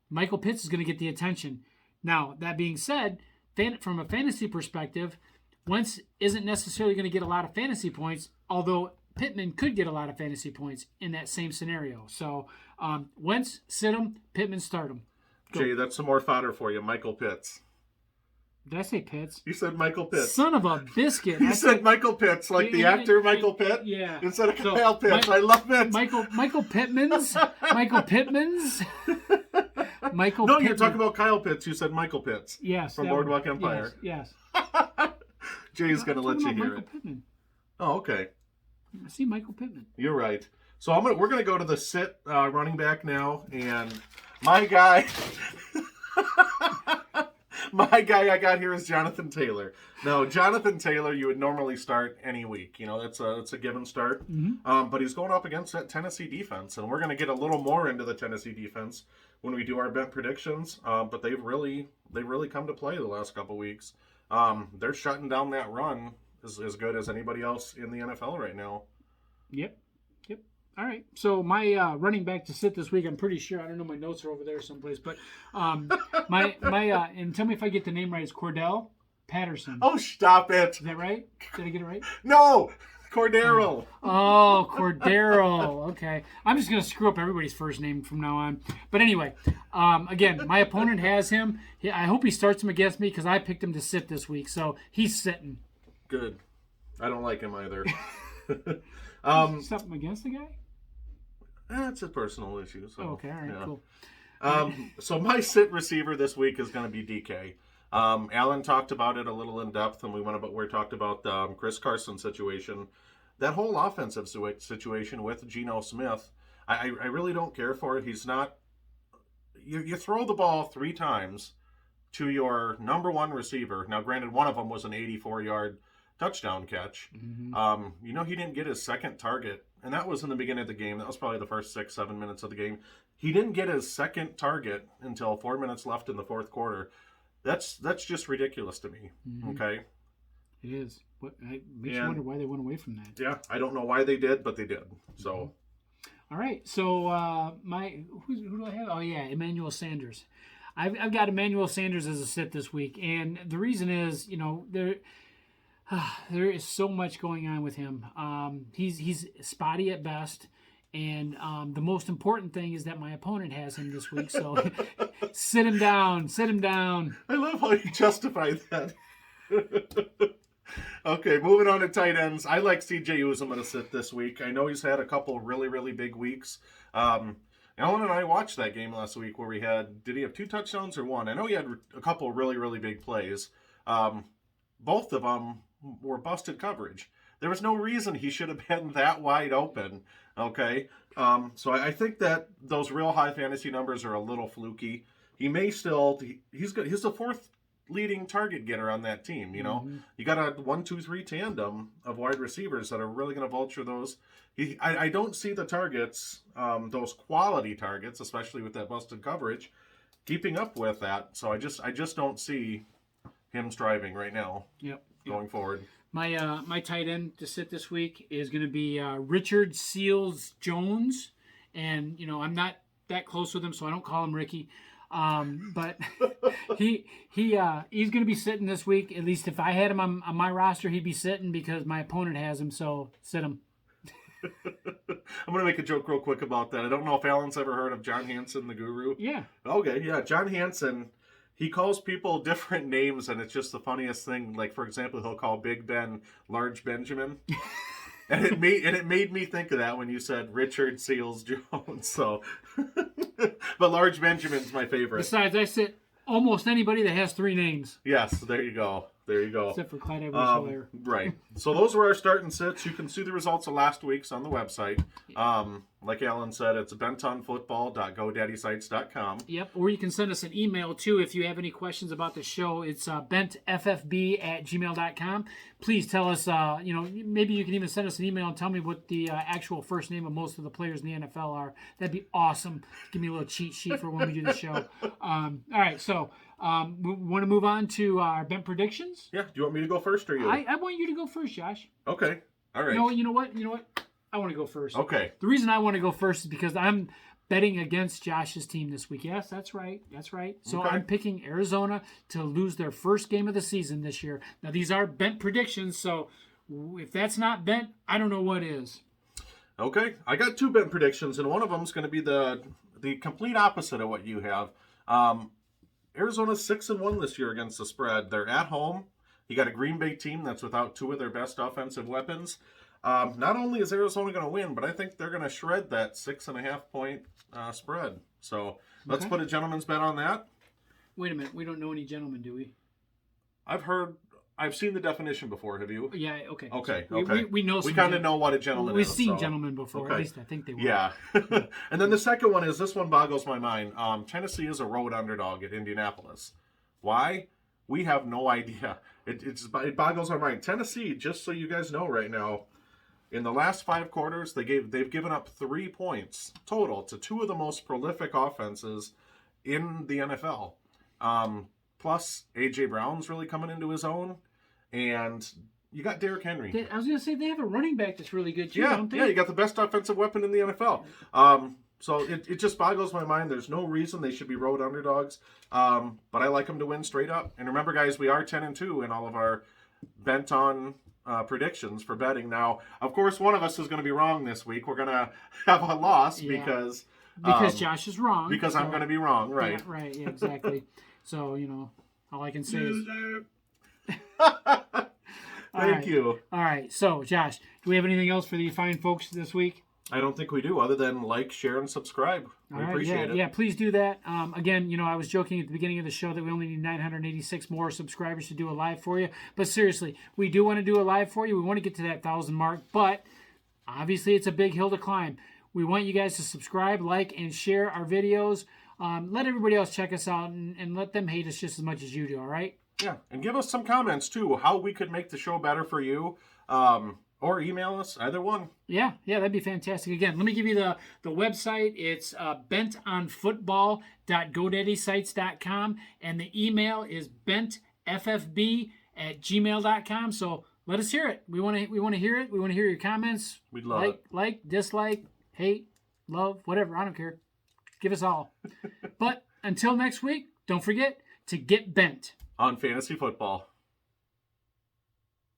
Michael Pitts is going to get the attention. Now, that being said, from a fantasy perspective, Wentz isn't necessarily going to get a lot of fantasy points, although Pittman could get a lot of fantasy points in that same scenario. So, Wentz, sit him, Pittman, start him. Go. Jay, that's some more fodder for you, Michael Pitts. Did I say Pitts? You said Michael Pitts. Son of a biscuit. You said Michael Pitts, like the actor Michael Pitt? Yeah. Instead of Kyle Pitts. I love it. Michael Pittman's? Michael Pittman's? Michael No, Pittman. you're talking about Kyle Pitts. You said Michael Pitts. Yes. From Boardwalk Empire. Yes. Jay's going to let you hear Michael it. Pittman. Oh, okay. I see Michael Pittman. You're right. So we're going to go to the sit running back now, and my guy, I got here is Jonathan Taylor. Now, Jonathan Taylor, you would normally start any week. That's a given start. Mm-hmm. But he's going up against that Tennessee defense, and we're going to get a little more into the Tennessee defense when we do our bet predictions. But they've really come to play the last couple weeks. They're shutting down that run as good as anybody else in the NFL right now. Yep. All right. So my running back to sit this week, I'm pretty sure, I don't know, my notes are over there someplace, but my and tell me if I get the name right, it's Cordell Patterson. Oh, stop it. Is that right? Did I get it right? No, Cordero. Oh, Cordero. Okay. I'm just going to screw up everybody's first name from now on. But anyway, again, my opponent has him. I hope he starts him against me because I picked him to sit this week. So he's sitting. Good. I don't like him either. Something against the guy? It's a personal issue. So, okay, all right, yeah. Cool. So my sit receiver this week is going to be DK. Alan talked about it a little in depth, and we talked about the Chris Carson situation. That whole offensive situation with Geno Smith, I really don't care for it. He's not. You throw the ball 3 times to your number one receiver. Now, granted, one of them was an 84-yard touchdown catch. Mm-hmm. He didn't get his second target, and that was in the beginning of the game. That was probably the first 6-7 minutes of the game. He didn't get his second target until 4 minutes left in the fourth quarter. That's just ridiculous to me. Mm-hmm. Okay, it is. It makes you wonder why they went away from that. Yeah, I don't know why they did, but they did. So, all right. So who do I have? Oh yeah, Emmanuel Sanders. I've got Emmanuel Sanders as a sit this week, and the reason is there is so much going on with him. He's spotty at best, and the most important thing is that my opponent has him this week. So sit him down. I love how you justify that. Okay, moving on to tight ends. I like CJ Uzomah to sit this week. I know he's had a couple really, really big weeks. Alan and I watched that game last week where did he have 2 touchdowns or 1? I know he had a couple really, really big plays. Both of them were busted coverage. There was no reason he should have been that wide open. Okay, so I think that those real high fantasy numbers are a little fluky. He may still. He's good. He's the 4th leading target getter on that team. Mm-hmm. You got a 1-2-3 tandem of wide receivers that are really going to vulture those. I don't see the targets, those quality targets, especially with that busted coverage, keeping up with that. So I just don't see him striving right now. Yep. Going forward. My tight end to sit this week is going to be Richard Seals Jones, and I'm not that close with him, so I don't call him Ricky. But he's going to be sitting this week. At least if I had him on my roster, he'd be sitting because my opponent has him. So sit him. I'm going to make a joke real quick about that. I don't know if Alan's ever heard of John Hansen, the guru. Yeah. Okay, yeah. John Hansen, He calls people different names, and it's just the funniest thing. Like, for example, he'll call Big Ben Large Benjamin. And it made me think of that when you said Richard Seals Jones. So, but Large Benjamin's my favorite. Besides, I sit almost anybody that has 3 names. Yes, there you go. There you go. Except for Clyde Edwards-Helaire. Right. So those were our start and sits. You can see the results of last week's on the website. Like Alan said, it's bentonfootball.godaddysite.com. Yep, or you can send us an email, too, if you have any questions about the show. It's bentffb@gmail.com. Please tell us, maybe you can even send us an email and tell me what the actual first name of most of the players in the NFL are. That'd be awesome. Give me a little cheat sheet for when we do the show. All right, so we want to move on to our bent predictions? Yeah, do you want me to go first or you? I want you to go first, Josh. Okay, all right. You know what? I want to go first. Okay. The reason I want to go first is because I'm betting against Josh's team this week. Yes, that's right. So Okay. I'm picking Arizona to lose their first game of the season this year. Now, these are bent predictions, so if that's not bent, I don't know what is. Okay, I got 2 bent predictions, and one of them is going to be the complete opposite of what you have. Arizona's 6-1 this year against the spread. They're at home. You got a Green Bay team that's without 2 of their best offensive weapons. Not only is Arizona going to win, but I think they're going to shred that 6.5-point spread. So let's put a gentleman's bet on that. Wait a minute. We don't know any gentlemen, do we? I've seen the definition before. Have you? Yeah, okay. Okay. We know some We kind of know what a gentleman We've is. seen gentlemen before. Okay. At least I think they were. Yeah. And then the second one is, this one boggles my mind. Tennessee is a road underdog at Indianapolis. Why? We have no idea. It boggles our mind. Tennessee, just so you guys know right now, in the last 5 quarters, they've given up 3 points total to 2 of the most prolific offenses in the NFL. Plus, A.J. Brown's really coming into his own. And you got Derrick Henry. I was going to say, they have a running back that's really good, too, Yeah, don't they? yeah, you got the best offensive weapon in the NFL. So it just boggles my mind. There's no reason they should be road underdogs. But I like them to win straight up. And remember, guys, we are 10-2 in all of our bent on predictions for betting. Now, of course, one of us is going to be wrong this week. We're going to have a loss because Josh is wrong. Because I'm going to be wrong, right? Yeah, right, yeah, exactly. So, all I can say is... Thank you. All right, so, Josh, do we have anything else for the fine folks this week? I don't think we do, other than like, share, and subscribe. We appreciate it. Yeah, please do that. Again, I was joking at the beginning of the show that we only need 986 more subscribers to do a live for you. But seriously, we do want to do a live for you. We want to get to that 1,000 mark, but obviously it's a big hill to climb. We want you guys to subscribe, like, and share our videos. Let everybody else check us out and let them hate us just as much as you do, all right? Yeah, and give us some comments, too, how we could make the show better for you. Or email us, either one. Yeah, that'd be fantastic. Again, let me give you the website. It's bentonfootball.godaddysite.com, and the email is bentffb@gmail.com. So let us hear it. We want to hear it. We want to hear your comments. We'd love it. Like, dislike, hate, love, whatever. I don't care. Give us all. But until next week, don't forget to get bent on fantasy football.